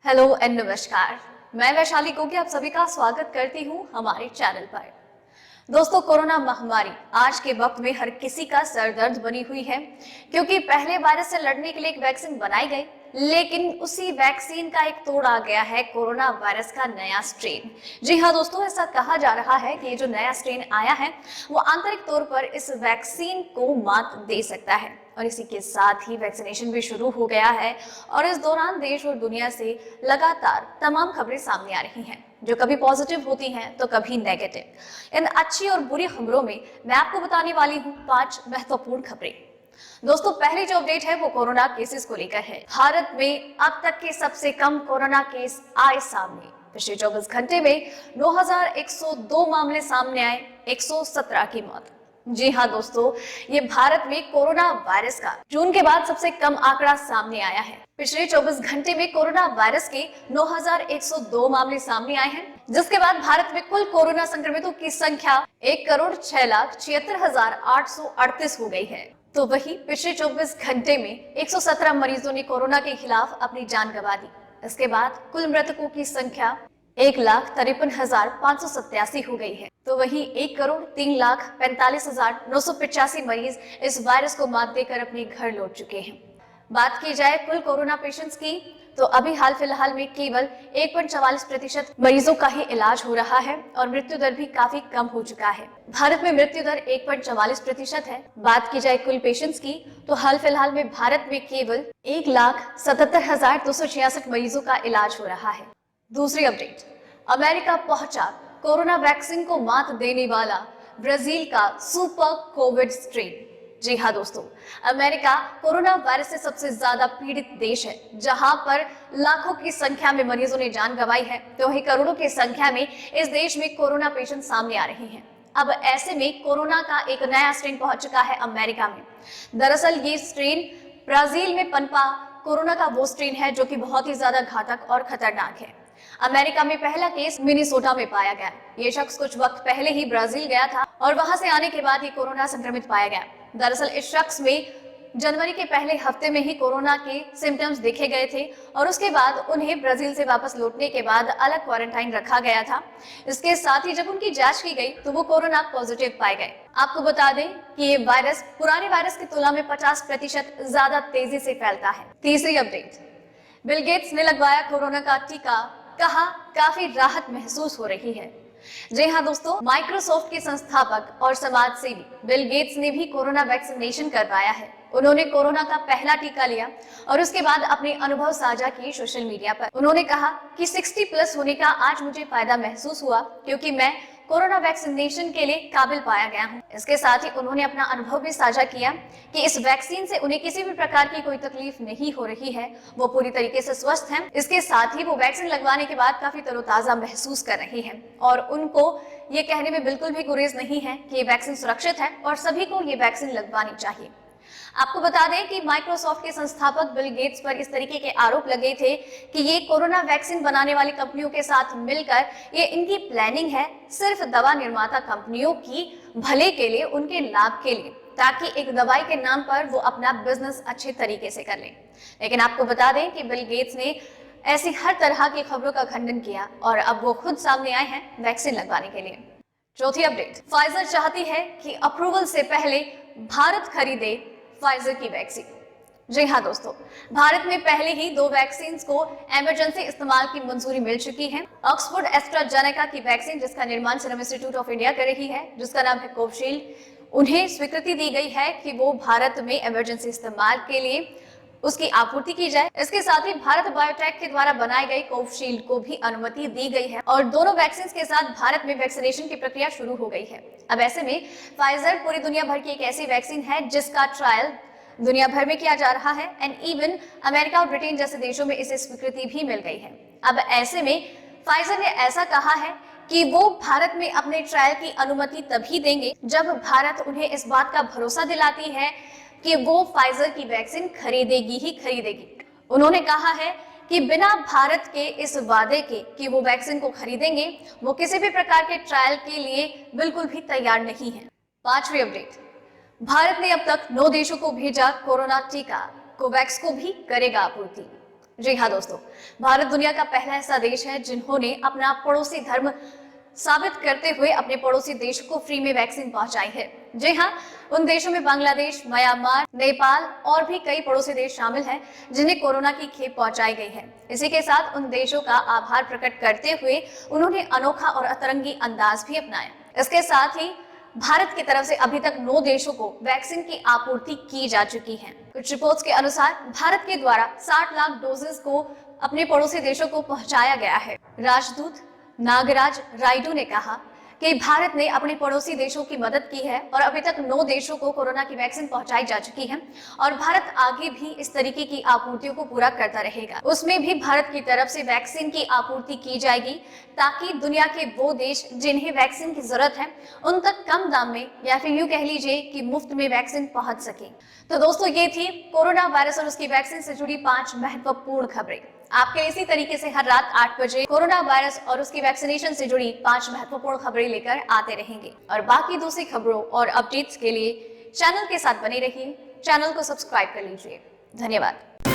Hello and नमस्कार। मैं वैशाली गोगी आप सभी का स्वागत करती हूँ हमारे चैनल पर। दोस्तों, कोरोना महामारी आज के वक्त में हर किसी का सर दर्द बनी हुई है, क्योंकि पहले वायरस से लड़ने के लिए एक वैक्सीन बनाई गई, लेकिन उसी वैक्सीन का एक तोड़ आ गया है कोरोना वायरस का नया स्ट्रेन। जी हाँ दोस्तों, ऐसा कहा जा रहा है कि ये जो नया स्ट्रेन आया है वो आंतरिक तौर पर इस वैक्सीन को मात दे सकता है, और इसी के साथ ही वैक्सीनेशन भी शुरू हो गया है। और इस दौरान देश और दुनिया से लगातार तमाम खबरें सामने आ रही हैं, जो कभी पॉजिटिव होती हैं तो कभी नेगेटिव। इन अच्छी और बुरी खबरों में मैं आपको बताने वाली हूँ 5 महत्वपूर्ण खबरें। दोस्तों, पहली जो अपडेट है वो कोरोना केसेस को लेकर है। भारत में अब तक के सबसे कम कोरोना केस आए सामने। पिछले 24 घंटे में 9102 मामले सामने आए, 117 की मौत। जी हाँ दोस्तों, ये भारत में कोरोना वायरस का जून के बाद सबसे कम आंकड़ा सामने आया है। पिछले 24 घंटे में कोरोना वायरस के 9102 मामले सामने आए हैं, जिसके बाद भारत में कुल कोरोना संक्रमितों की संख्या 1,06,76,838 हो गई है। तो वही पिछले 24 घंटे में 117 मरीजों ने कोरोना के खिलाफ अपनी जान गंवा दी। इसके बाद कुल मृतकों की संख्या 1,53,587 हो गई है। तो वही 1,03,45,985 मरीज इस वायरस को मात देकर अपने घर लौट चुके हैं। बात की जाए कुल कोरोना पेशेंट्स की, तो अभी हाल फिलहाल में केवल 1.44% मरीजों का ही इलाज हो रहा है, और मृत्यु दर भी काफी कम हो चुका है। भारत में मृत्यु दर 1.44% है। बात की जाए कुल पेशेंट्स की, तो हाल फिलहाल में भारत में केवल 1,77,266 मरीजों का इलाज हो रहा है। दूसरी अपडेट, अमेरिका पहुंचा कोरोना वैक्सीन को मात देने वाला ब्राजील का सुपर कोविड स्ट्रेन। जी हाँ दोस्तों, अमेरिका कोरोना वायरस से सबसे ज्यादा पीड़ित देश है, जहां पर लाखों की संख्या में मरीजों ने जान गंवाई है, तो वही करोड़ों की संख्या में इस देश में कोरोना पेशेंट सामने आ रहे हैं। अब ऐसे में कोरोना का एक नया स्ट्रेन पहुंच चुका है अमेरिका में। दरअसल ये स्ट्रेन ब्राजील में पनपा कोरोना का वो स्ट्रेन है जो कि बहुत ही ज्यादा घातक और खतरनाक है। अमेरिका में पहला केस मिनीसोटा में पाया गया। ये शख्स कुछ वक्त पहले ही ब्राजील गया था और वहां से आने के बाद ही कोरोना संक्रमित पाया गया। दरअसल इस शख्स में जनवरी के पहले हफ्ते में ही कोरोना के सिम्टम्स देखे गए थे, और उसके बाद उन्हें ब्राजील से वापस लौटने के बाद अलग क्वारंटाइन रखा गया था। इसके साथ ही जब उनकी जांच की गई तो वो कोरोना पॉजिटिव पाए गए। आपको बता दें कि ये वायरस पुराने वायरस की तुलना में 50% ज्यादा तेजी से फैलता है। तीसरी अपडेट, बिल गेट्स ने लगवाया कोरोना का टीका, कहा काफी राहत महसूस हो रही है। जी हाँ दोस्तों, माइक्रोसॉफ्ट के संस्थापक और समाज सेवी बिल गेट्स ने भी कोरोना वैक्सीनेशन करवाया है। उन्होंने कोरोना का पहला टीका लिया और उसके बाद अपने अनुभव साझा किए सोशल मीडिया पर। उन्होंने कहा कि 60+ होने का आज मुझे फायदा महसूस हुआ, क्योंकि मैं कोरोना वैक्सीनेशन के लिए काबिल पाया गया हूं। इसके साथ ही उन्होंने अपना अनुभव भी साझा किया कि इस वैक्सीन से उन्हें किसी भी प्रकार की कोई तकलीफ नहीं हो रही है, वो पूरी तरीके से स्वस्थ हैं। इसके साथ ही वो वैक्सीन लगवाने के बाद काफी तरोताजा महसूस कर रही हैं, और उनको ये कहने में बिल्कुल भी गुरेज नहीं है कि ये वैक्सीन सुरक्षित है और सभी को ये वैक्सीन लगवानी चाहिए। आपको बता दें कि माइक्रोसॉफ्ट के संस्थापक बिल गेट्स पर इस तरीके के आरोप लगे थे कि ये कोरोना वैक्सीन बनाने वाली कंपनियों के साथ मिलकर ये इनकी प्लानिंग है, सिर्फ दवा निर्माता कंपनियों की भले के लिए, उनके लाभ के लिए, ताकि एक दवाई के नाम पर वो अपना बिजनेस अच्छे तरीके से कर लें। लेकिन आपको बता दें कि बिल गेट्स ने ऐसी हर तरह की खबरों का खंडन किया और अब वो खुद सामने आए हैं वैक्सीन लगवाने के लिए। चौथी अपडेट, फाइजर चाहती है कि अप्रूवल से पहले भारत खरीदे फाइजर की वैक्सीन। जी हाँ दोस्तों, भारत में पहले ही 2 वैक्सीन को इमरजेंसी इस्तेमाल की मंजूरी मिल चुकी है। ऑक्सफोर्ड एस्ट्राजेनेका की वैक्सीन, जिसका निर्माण सीरम इंस्टीट्यूट ऑफ इंडिया कर रही है, जिसका नाम है कोविशील्ड, उन्हें स्वीकृति दी गई है कि वो भारत में इमरजेंसी इस्तेमाल के लिए उसकी आपूर्ति की जाए। इसके साथ ही भारत बायोटेक के द्वारा बनाई गई कोविशील्ड को भी अनुमति दी गई है, और दोनों वैक्सीन के साथ भारत में वैक्सीनेशन की प्रक्रिया शुरू हो गई है। अब ऐसे में फाइजर पूरी दुनिया भर की एक ऐसी वैक्सीन है जिसका ट्रायल दुनिया भर में किया जा रहा है, एंड इवन अमेरिका और ब्रिटेन जैसे देशों में इसे स्वीकृति भी मिल गई है। अब ऐसे में फाइजर ने ऐसा कहा है कि वो भारत में अपने ट्रायल की अनुमति तभी देंगे जब भारत उन्हें इस बात का भरोसा दिलाती है कि वो फाइजर की वैक्सीन खरीदेगी ही खरीदेगी। उन्होंने कहा है कि बिना भारत के इस वादे के कि वो वैक्सीन को खरीदेंगे, वो किसी भी प्रकार के ट्रायल के लिए बिल्कुल भी तैयार नहीं है। पांचवी अपडेट, भारत ने अब तक 9 देशों को भेजा कोरोना टीका, कोवैक्स को भी करेगा आपूर्ति। जी हाँ दोस्तों, भारत दुनिया का पहला ऐसा देश है जिन्होंने अपना पड़ोसी धर्म साबित करते हुए अपने पड़ोसी देश को फ्री में वैक्सीन पहुंचाई है। जी हाँ, उन देशों में बांग्लादेश, म्यांमार, नेपाल और भी कई पड़ोसी देश शामिल हैं जिन्हें कोरोना की खेप पहुंचाई गई है। इसी के साथ उन देशों का आभार प्रकट करते हुए उन्होंने अनोखा और अतरंगी अंदाज भी अपनाया। इसके साथ ही भारत की तरफ से अभी तक 9 देशों को वैक्सीन की आपूर्ति की जा चुकी है। कुछ रिपोर्ट्स के अनुसार भारत के द्वारा 60 लाख डोजेस को अपने पड़ोसी देशों को पहुंचाया गया है। राजदूत नागराज राइडू ने कहा कि भारत ने अपने पड़ोसी देशों की मदद की है और अभी तक 9 देशों को कोरोना की वैक्सीन पहुंचाई जा चुकी है और भारत आगे भी इस तरीके की आपूर्तियों को पूरा करता रहेगा। उसमें भी भारत की तरफ से वैक्सीन की आपूर्ति की जाएगी ताकि दुनिया के वो देश जिन्हें वैक्सीन की जरूरत है उन तक कम दाम में या फिर यूं कह लीजिए कि मुफ्त में वैक्सीन पहुंच सके। तो दोस्तों, ये थी कोरोना वायरस और उसकी वैक्सीन से जुड़ी 5 महत्वपूर्ण खबरें। आपके इसी तरीके से हर रात 8 बजे कोरोना वायरस और उसकी वैक्सीनेशन से जुड़ी 5 महत्वपूर्ण खबरें लेकर आते रहेंगे। और बाकी दूसरी खबरों और अपडेट्स के लिए चैनल के साथ बने रहिए। चैनल को सब्सक्राइब कर लीजिए। धन्यवाद।